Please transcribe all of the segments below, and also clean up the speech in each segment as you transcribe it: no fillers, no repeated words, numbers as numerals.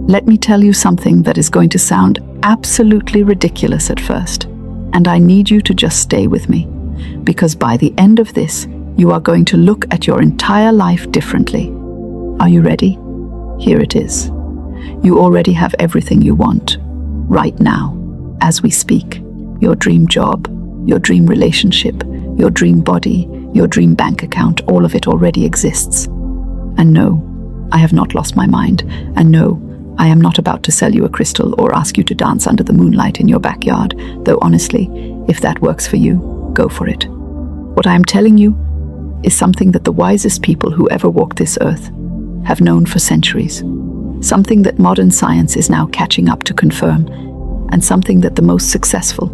Let me tell you something that is going to sound absolutely ridiculous at first, and I need you to just stay with me, because by the end of this, you are going to look at your entire life differently. Are you ready? Here it is. You already have everything you want, right now, as we speak. Your dream job, your dream relationship, your dream body, your dream bank account, all of it already exists. And no, I have not lost my mind. And no, I am not about to sell you a crystal or ask you to dance under the moonlight in your backyard, though honestly, if that works for you, go for it. What I am telling you is something that the wisest people who ever walked this earth have known for centuries. Something that modern science is now catching up to confirm, and something that the most successful,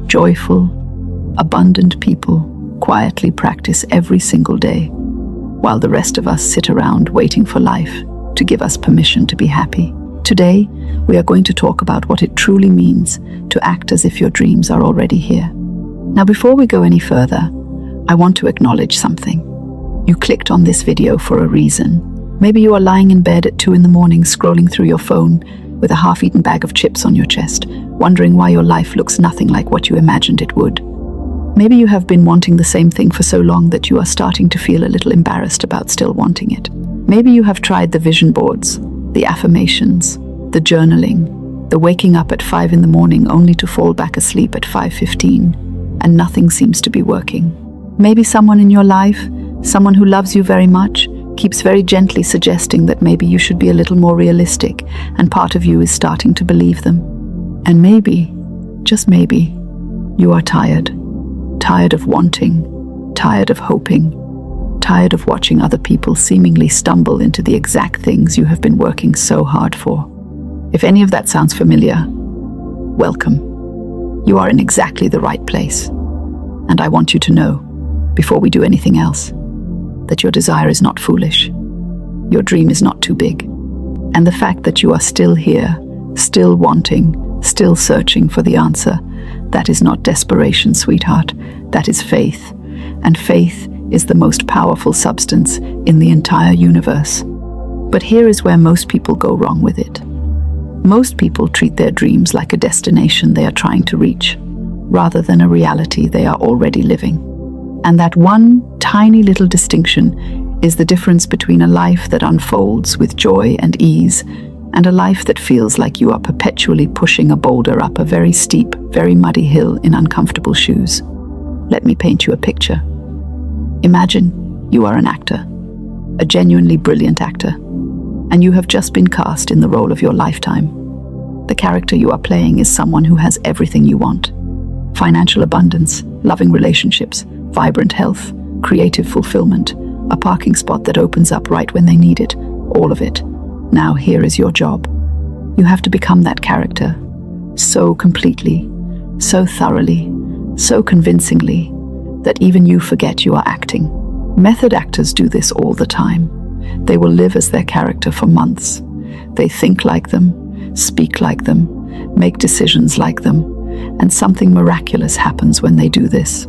joyful, abundant people quietly practice every single day, while the rest of us sit around waiting for life to give us permission to be happy. Today, we are going to talk about what it truly means to act as if your dreams are already here. Now, before we go any further, I want to acknowledge something. You clicked on this video for a reason. Maybe you are lying in bed at 2 in the morning scrolling through your phone with a half-eaten bag of chips on your chest, wondering why your life looks nothing like what you imagined it would. Maybe you have been wanting the same thing for so long that you are starting to feel a little embarrassed about still wanting it. Maybe you have tried the vision boards, the affirmations, the journaling, the waking up at 5 in the morning only to fall back asleep at 5:15, and nothing seems to be working. Maybe someone in your life, someone who loves you very much, keeps very gently suggesting that maybe you should be a little more realistic, and part of you is starting to believe them. And maybe, just maybe, you are tired. Tired of wanting, tired of hoping, tired of watching other people seemingly stumble into the exact things you have been working so hard for. If any of that sounds familiar, welcome. You are in exactly the right place. And I want you to know, before we do anything else, that your desire is not foolish. Your dream is not too big. And the fact that you are still here, still wanting, still searching for the answer, that is not desperation, sweetheart. That is faith. And faith is the most powerful substance in the entire universe. But here is where most people go wrong with it. Most people treat their dreams like a destination they are trying to reach, rather than a reality they are already living. And that one tiny little distinction is the difference between a life that unfolds with joy and ease and a life that feels like you are perpetually pushing a boulder up a very steep, very muddy hill in uncomfortable shoes. Let me paint you a picture. Imagine you are an actor, a genuinely brilliant actor, and you have just been cast in the role of your lifetime. The character you are playing is someone who has everything you want: financial abundance, loving relationships, vibrant health, creative fulfillment, a parking spot that opens up right when they need it, all of it. Now here is your job. You have to become that character, so completely, so thoroughly, so convincingly, that even you forget you are acting. Method actors do this all the time. They will live as their character for months. They think like them, speak like them, make decisions like them, and something miraculous happens when they do this.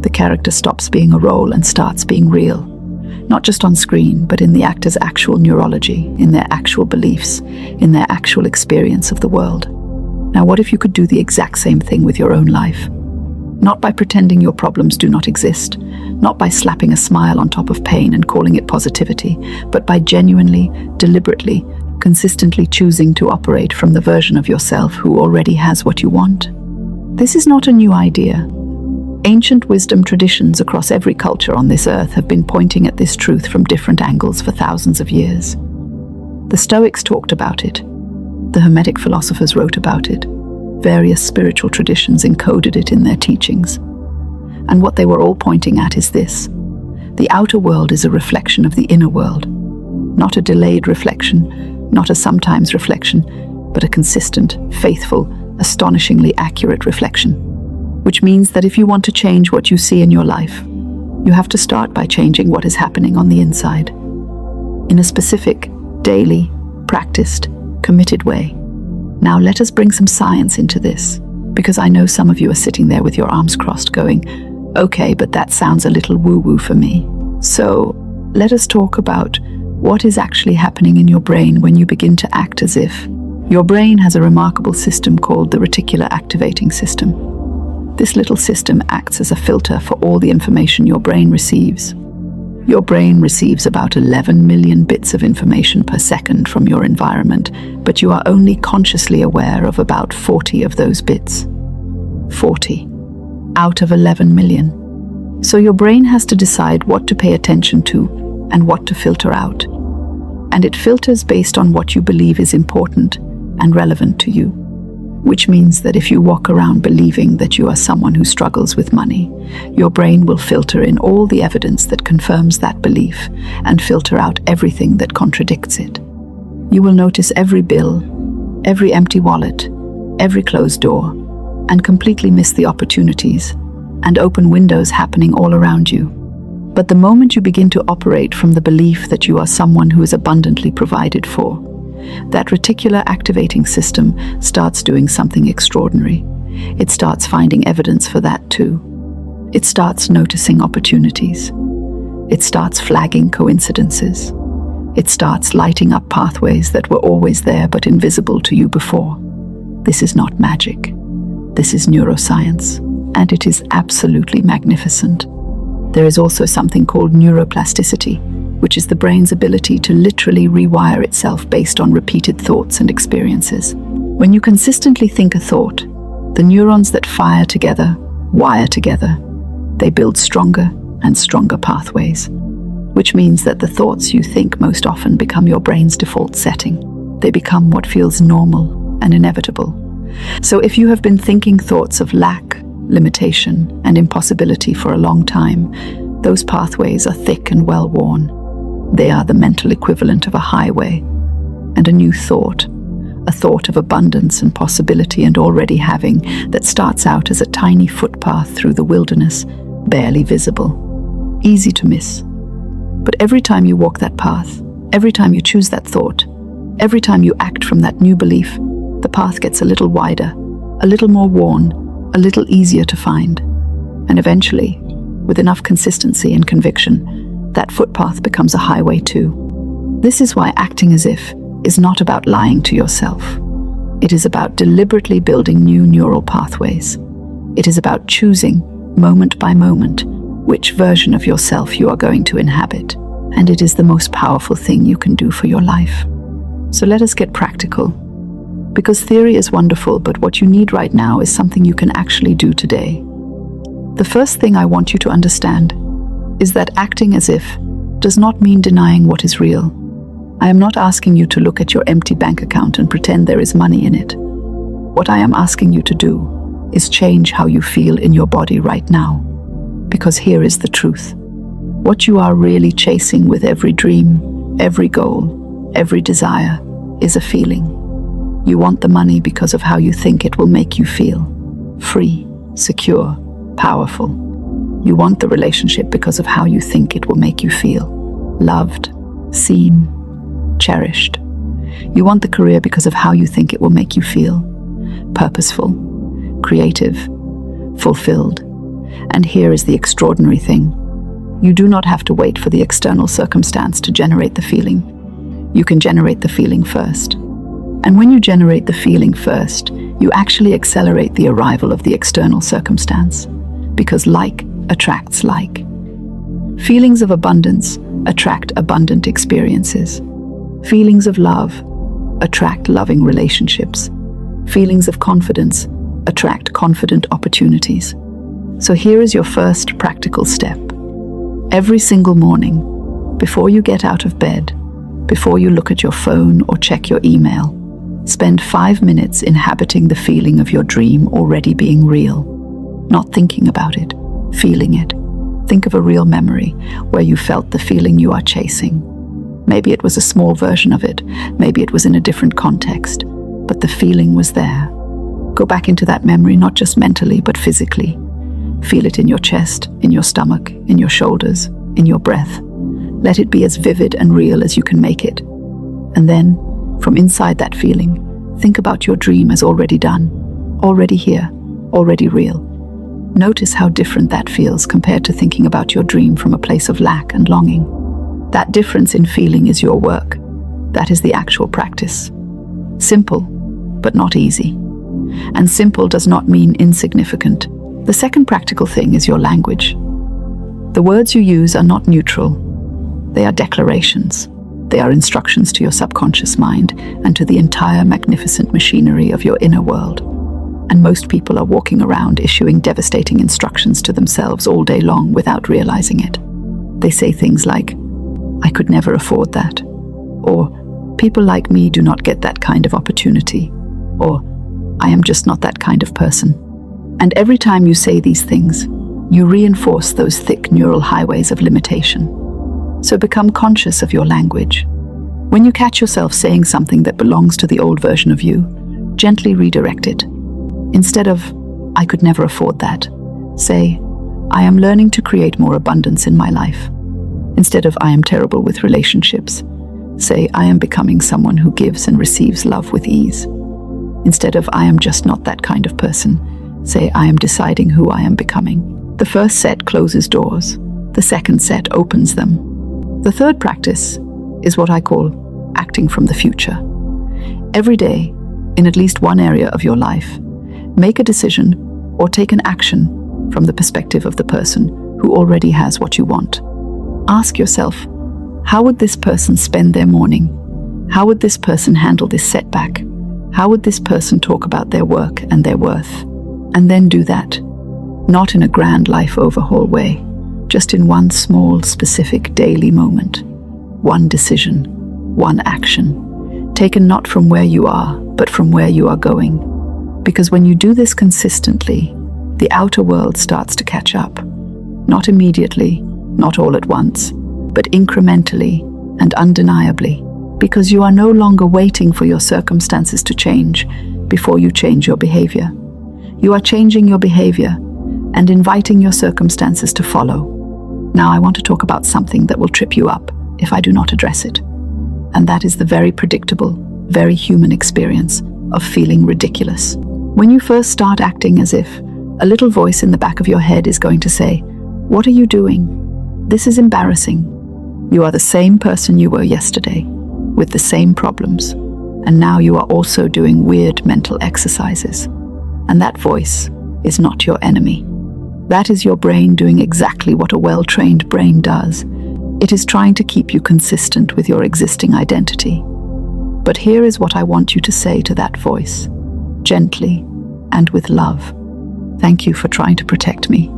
The character stops being a role and starts being real. Not just on screen, but in the actor's actual neurology, in their actual beliefs, in their actual experience of the world. Now, what if you could do the exact same thing with your own life? Not by pretending your problems do not exist, not by slapping a smile on top of pain and calling it positivity, but by genuinely, deliberately, consistently choosing to operate from the version of yourself who already has what you want. This is not a new idea. Ancient wisdom traditions across every culture on this earth have been pointing at this truth from different angles for thousands of years. The Stoics talked about it. The Hermetic philosophers wrote about it. Various spiritual traditions encoded it in their teachings. And what they were all pointing at is this: the outer world is a reflection of the inner world. Not a delayed reflection, not a sometimes reflection, but a consistent, faithful, astonishingly accurate reflection. Which means that if you want to change what you see in your life, you have to start by changing what is happening on the inside. In a specific, daily, practiced, committed way. Now let us bring some science into this, because I know some of you are sitting there with your arms crossed going, okay, but that sounds a little woo-woo for me. So let us talk about What is actually happening in your brain when you begin to act as if? Your brain has a remarkable system called the reticular activating system. This little system acts as a filter for all the information your brain receives. Your brain receives about 11 million bits of information per second from your environment, but you are only consciously aware of about 40 of those bits. 40 out of 11 million. So your brain has to decide what to pay attention to and what to filter out. And it filters based on what you believe is important and relevant to you. Which means that if you walk around believing that you are someone who struggles with money, your brain will filter in all the evidence that confirms that belief and filter out everything that contradicts it. You will notice every bill, every empty wallet, every closed door, and completely miss the opportunities and open windows happening all around you. But the moment you begin to operate from the belief that you are someone who is abundantly provided for, that reticular activating system starts doing something extraordinary. It starts finding evidence for that too. It starts noticing opportunities. It starts flagging coincidences. It starts lighting up pathways that were always there but invisible to you before. This is not magic. This is neuroscience, and it is absolutely magnificent. There is also something called neuroplasticity, which is the brain's ability to literally rewire itself based on repeated thoughts and experiences. When you consistently think a thought, the neurons that fire together, wire together. They build stronger and stronger pathways, which means that the thoughts you think most often become your brain's default setting. They become what feels normal and inevitable. So if you have been thinking thoughts of lack, limitation, and impossibility for a long time, those pathways are thick and well-worn. They are the mental equivalent of a highway, and a new thought, a thought of abundance and possibility and already having, that starts out as a tiny footpath through the wilderness, barely visible, easy to miss. But every time you walk that path, every time you choose that thought, every time you act from that new belief, the path gets a little wider, a little more worn, a little easier to find. And eventually, with enough consistency and conviction, that footpath becomes a highway too. This is why acting as if is not about lying to yourself. It is about deliberately building new neural pathways. It is about choosing, moment by moment, which version of yourself you are going to inhabit. And it is the most powerful thing you can do for your life. So let us get practical. Because theory is wonderful, but what you need right now is something you can actually do today. The first thing I want you to understand is that acting as if does not mean denying what is real. I am not asking you to look at your empty bank account and pretend there is money in it. What I am asking you to do is change how you feel in your body right now. Because here is the truth. What you are really chasing with every dream, every goal, every desire is a feeling. You want the money because of how you think it will make you feel. Free, secure, powerful. You want the relationship because of how you think it will make you feel. Loved, seen, cherished. You want the career because of how you think it will make you feel. Purposeful, creative, fulfilled. And here is the extraordinary thing. You do not have to wait for the external circumstance to generate the feeling. You can generate the feeling first. And when you generate the feeling first, you actually accelerate the arrival of the external circumstance, because like attracts like. Feelings of abundance attract abundant experiences. Feelings of love attract loving relationships. Feelings of confidence attract confident opportunities. So here is your first practical step. Every single morning, before you get out of bed, before you look at your phone or check your email, spend 5 minutes inhabiting the feeling of your dream already being real. Not thinking about it, feeling it. Think of a real memory where you felt the feeling you are chasing. Maybe it was a small version of it, maybe it was in a different context, but the feeling was there. Go back into that memory, not just mentally, but physically. Feel it in your chest, in your stomach, in your shoulders, in your breath. Let it be as vivid and real as you can make it. And then, from inside that feeling, think about your dream as already done, already here, already real. Notice how different that feels compared to thinking about your dream from a place of lack and longing. That difference in feeling is your work. That is the actual practice. Simple, but not easy. And simple does not mean insignificant. The second practical thing is your language. The words you use are not neutral. They are declarations. They are instructions to your subconscious mind and to the entire magnificent machinery of your inner world. And most people are walking around issuing devastating instructions to themselves all day long without realizing it. They say things like, "I could never afford that," or "People like me do not get that kind of opportunity," or "I am just not that kind of person." And every time you say these things, you reinforce those thick neural highways of limitation. So become conscious of your language. When you catch yourself saying something that belongs to the old version of you, gently redirect it. Instead of, "I could never afford that," say, "I am learning to create more abundance in my life." Instead of, "I am terrible with relationships," say, "I am becoming someone who gives and receives love with ease." Instead of, "I am just not that kind of person," say, "I am deciding who I am becoming." The first set closes doors. The second set opens them. The third practice is what I call acting from the future. Every day, in at least one area of your life, make a decision or take an action from the perspective of the person who already has what you want. Ask yourself, how would this person spend their morning? How would this person handle this setback? How would this person talk about their work and their worth? And then do that. Not in a grand life overhaul way, just in one small, specific daily moment. One decision, one action, taken not from where you are, but from where you are going. Because when you do this consistently, the outer world starts to catch up. Not immediately, not all at once, but incrementally and undeniably. Because you are no longer waiting for your circumstances to change before you change your behavior. You are changing your behavior and inviting your circumstances to follow. Now I want to talk about something that will trip you up if I do not address it. And that is the very predictable, very human experience of feeling ridiculous. When you first start acting as if, a little voice in the back of your head is going to say, "What are you doing? This is embarrassing. You are the same person you were yesterday, with the same problems, and now you are also doing weird mental exercises." And that voice is not your enemy. That is your brain doing exactly what a well-trained brain does. It is trying to keep you consistent with your existing identity. But here is what I want you to say to that voice, gently and with love. "Thank you for trying to protect me.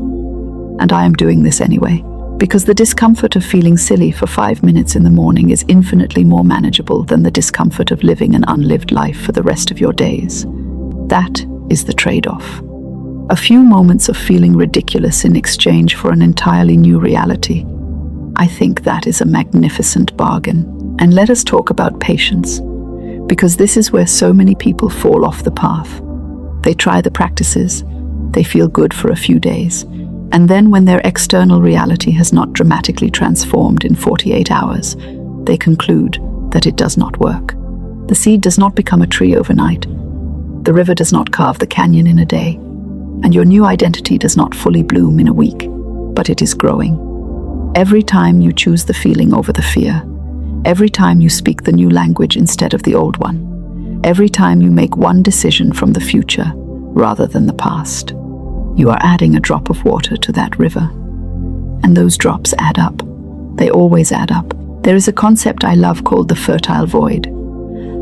And I am doing this anyway, because the discomfort of feeling silly for 5 minutes in the morning is infinitely more manageable than the discomfort of living an unlived life for the rest of your days." That is the trade-off. A few moments of feeling ridiculous in exchange for an entirely new reality. I think that is a magnificent bargain. And let us talk about patience, because this is where so many people fall off the path. They try the practices, they feel good for a few days, and then when their external reality has not dramatically transformed in 48 hours, they conclude that it does not work. The seed does not become a tree overnight. The river does not carve the canyon in a day. And your new identity does not fully bloom in a week, but it is growing. Every time you choose the feeling over the fear, every time you speak the new language instead of the old one, every time you make one decision from the future rather than the past, you are adding a drop of water to that river. And those drops add up. They always add up. There is a concept I love called the fertile void.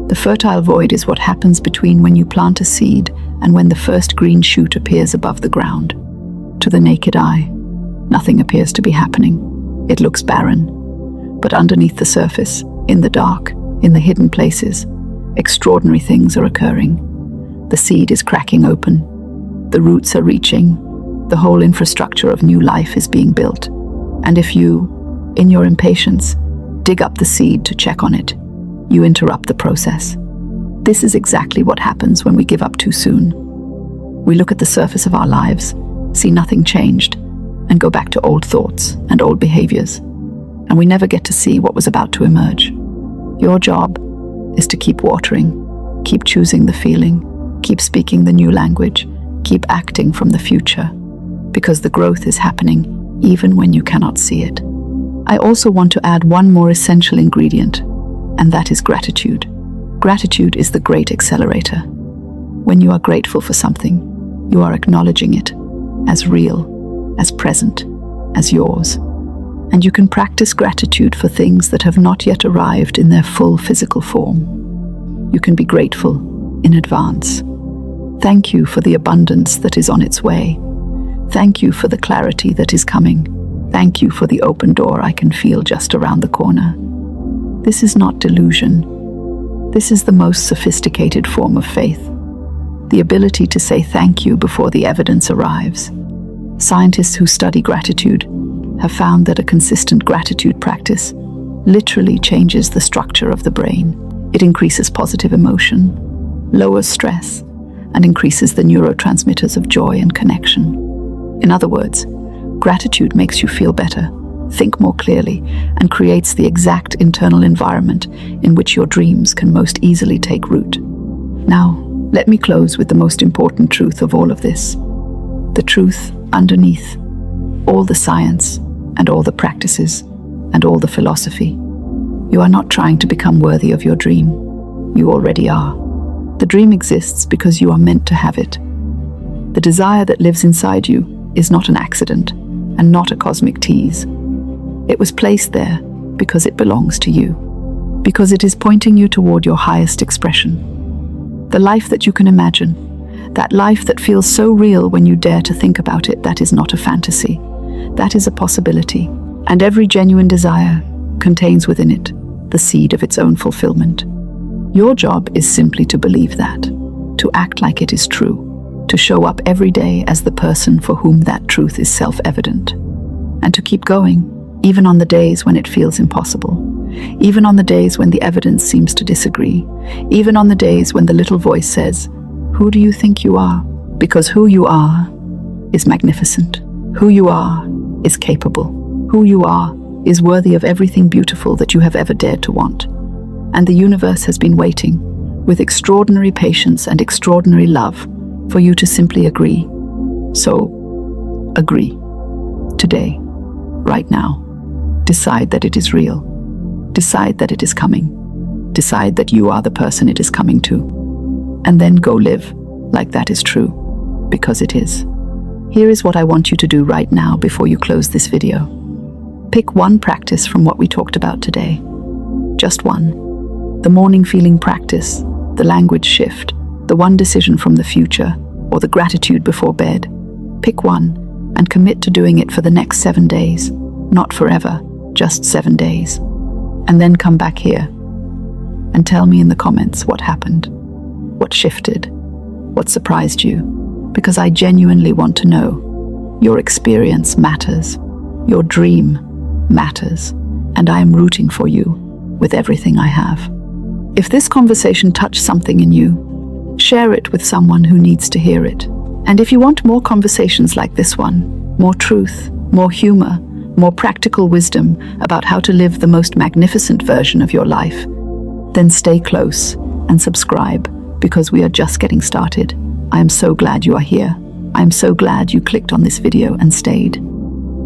The fertile void is what happens between when you plant a seed and when the first green shoot appears above the ground. To the naked eye, nothing appears to be happening. It looks barren. But underneath the surface, in the dark, in the hidden places, extraordinary things are occurring. The seed is cracking open. The roots are reaching. The whole infrastructure of new life is being built. And if you, in your impatience, dig up the seed to check on it, you interrupt the process. This is exactly what happens when we give up too soon. We look at the surface of our lives, see nothing changed, and go back to old thoughts and old behaviors. And we never get to see what was about to emerge. Your job is to keep watering, keep choosing the feeling, keep speaking the new language, keep acting from the future, because the growth is happening even when you cannot see it. I also want to add one more essential ingredient, and that is gratitude. Gratitude is the great accelerator. When you are grateful for something, you are acknowledging it as real, as present, as yours. And you can practice gratitude for things that have not yet arrived in their full physical form. You can be grateful in advance. Thank you for the abundance that is on its way. Thank you for the clarity that is coming. Thank you for the open door I can feel just around the corner. This is not delusion. This is the most sophisticated form of faith. The ability to say thank you before the evidence arrives. Scientists who study gratitude have found that a consistent gratitude practice literally changes the structure of the brain. It increases positive emotion, lowers stress, and increases the neurotransmitters of joy and connection. In other words, gratitude makes you feel better, think more clearly, and creates the exact internal environment in which your dreams can most easily take root. Now, let me close with the most important truth of all of this. The truth underneath all the science and all the practices and all the philosophy. You are not trying to become worthy of your dream. You already are. The dream exists because you are meant to have it. The desire that lives inside you is not an accident and not a cosmic tease. It was placed there because it belongs to you, because it is pointing you toward your highest expression. The life that you can imagine, that life that feels so real when you dare to think about it, that is not a fantasy. That is a possibility. And every genuine desire contains within it the seed of its own fulfillment. Your job is simply to believe that, to act like it is true, to show up every day as the person for whom that truth is self-evident, and to keep going, even on the days when it feels impossible, even on the days when the evidence seems to disagree, even on the days when the little voice says, "Who do you think you are?" Because who you are is magnificent. Who you are is capable. Who you are is worthy of everything beautiful that you have ever dared to want. And the universe has been waiting, with extraordinary patience and extraordinary love, for you to simply agree. So, agree. Today, right now. Decide that it is real. Decide that it is coming. Decide that you are the person it is coming to. And then go live like that is true, because it is. Here is what I want you to do right now before you close this video. Pick one practice from what we talked about today. Just one. The morning feeling practice, the language shift, the one decision from the future, or the gratitude before bed. Pick one and commit to doing it for the next 7 days. Not forever, just 7 days. And then come back here and tell me in the comments what happened, what shifted, what surprised you, because I genuinely want to know. Your experience matters. Your dream matters. And I am rooting for you with everything I have. If this conversation touched something in you, share it with someone who needs to hear it. And if you want more conversations like this one, more truth, more humor, more practical wisdom about how to live the most magnificent version of your life, then stay close and subscribe, because we are just getting started. I am so glad you are here. I am so glad you clicked on this video and stayed,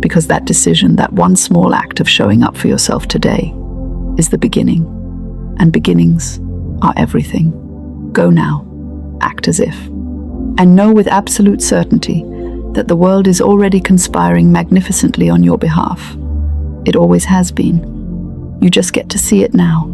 because that decision, that one small act of showing up for yourself today, is the beginning. And beginnings are everything. Go now, act as if, and know with absolute certainty that the world is already conspiring magnificently on your behalf. It always has been. You just get to see it now.